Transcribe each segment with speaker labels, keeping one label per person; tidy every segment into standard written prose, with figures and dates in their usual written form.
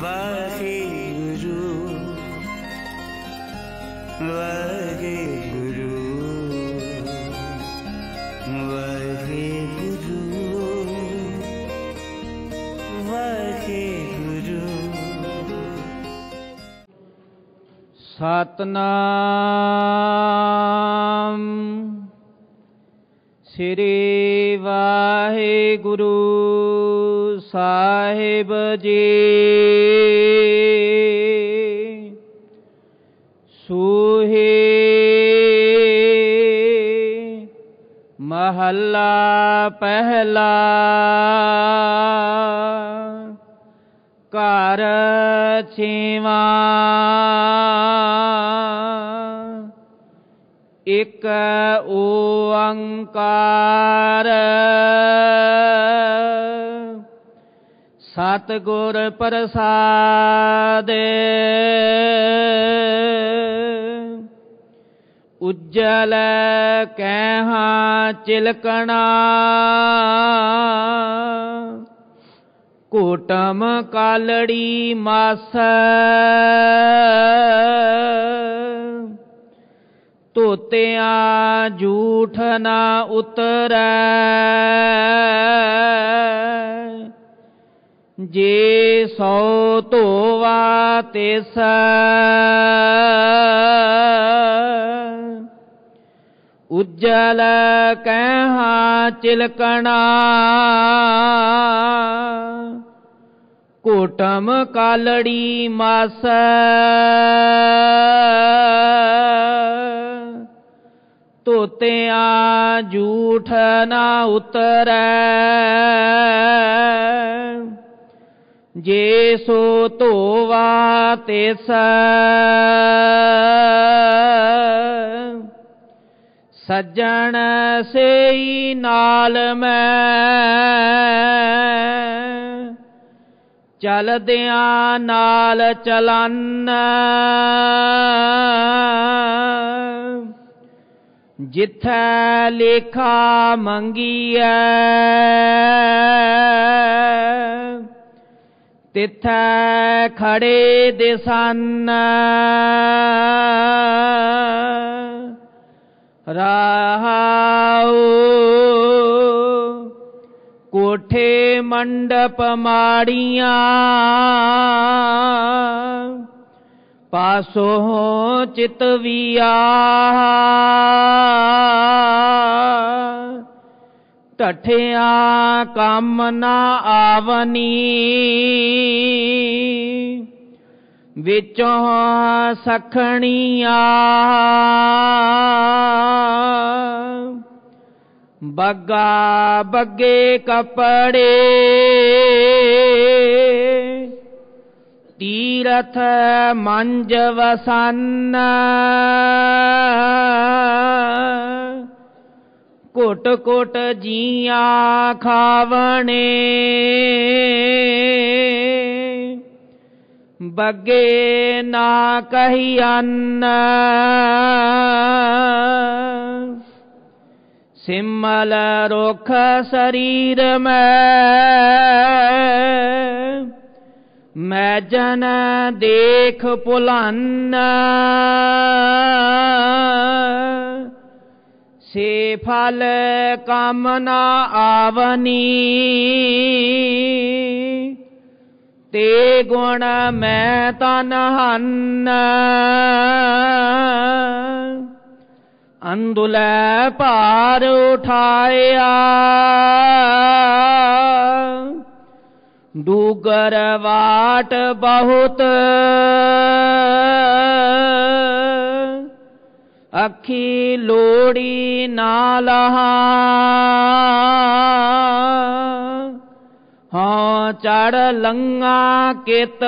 Speaker 1: वाहेगुरु वाहेगुरु वाहेगुरु वाहेगुरु।
Speaker 2: सतनाम श्री वाहेगुरु साहिब जी। सूहे महला पहला घर छेवा एक ओंकार सतगुर प्रसाद उज्जल कैहा चिलकना कोटम कालड़ी मास तोतिया झूठ ना उतरै जे सौ धोवा तिस उज्जल कैहा चिलकना कोटम कालड़ी मास तोतिया झूठ ना उतरै जे सो धोवा तिस सज्जन सेई नाल मैं चलदियां नाल चलन जिथै लेखा मंगीऐ तिथै खड़े दिसन रहाओ कोठे मंडप माड़ियां पासों चितविया टठिया काम ना आवनी विचों सखणिया बग्गा बग्गे कपड़े तीरथ मंज वसन कोट कोट जिया खावणे बग्गे ना कहियन सिमल रुख शरीर मैं जन देख पुलन से फल कामना आवनी ते गुण मैं तन हन अंदुलै भार उठाया डूगर वाट बहुत अखी लोड़ी ना लहा हाँ चढ़ लंगा कित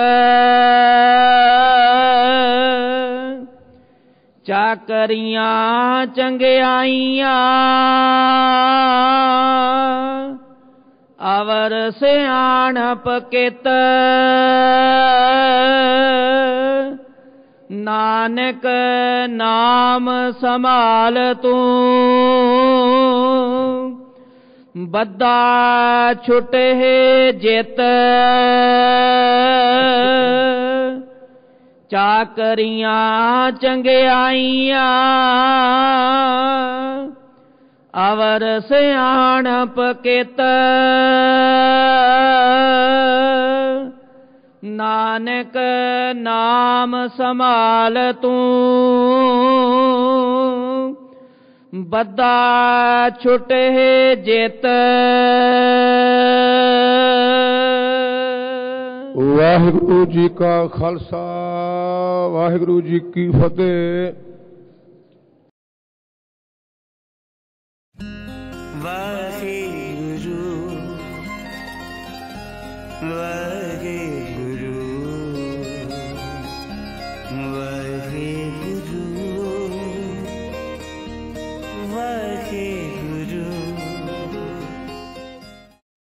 Speaker 2: चाकरियां चंगियाइयां अवर सियाणप कित नानक नाम संभाल तू बद्दा छुटे जित ਚਾਕਰੀਆਂ ਚੰਗਿਆਈਆਂ ਅਵਰ ਸਿਆਣਪ ਕਿਤ ਨਾਨਕ ਨਾਮ ਸੰਭਾਲ ਤੂੰ ਬੱਧਾ ਛੁਟੇ ਜਿਤ।
Speaker 1: ਵਾਹਿਗੁਰੂ ਜੀ ਕਾ ਖਾਲਸਾ ਵਾਹਿਗੁਰੂ ਜੀ ਕੀ ਫਤਿਹ।
Speaker 3: ਵਾਹਿਗੁਰੂ ਵਾਹਿਗੁਰੂ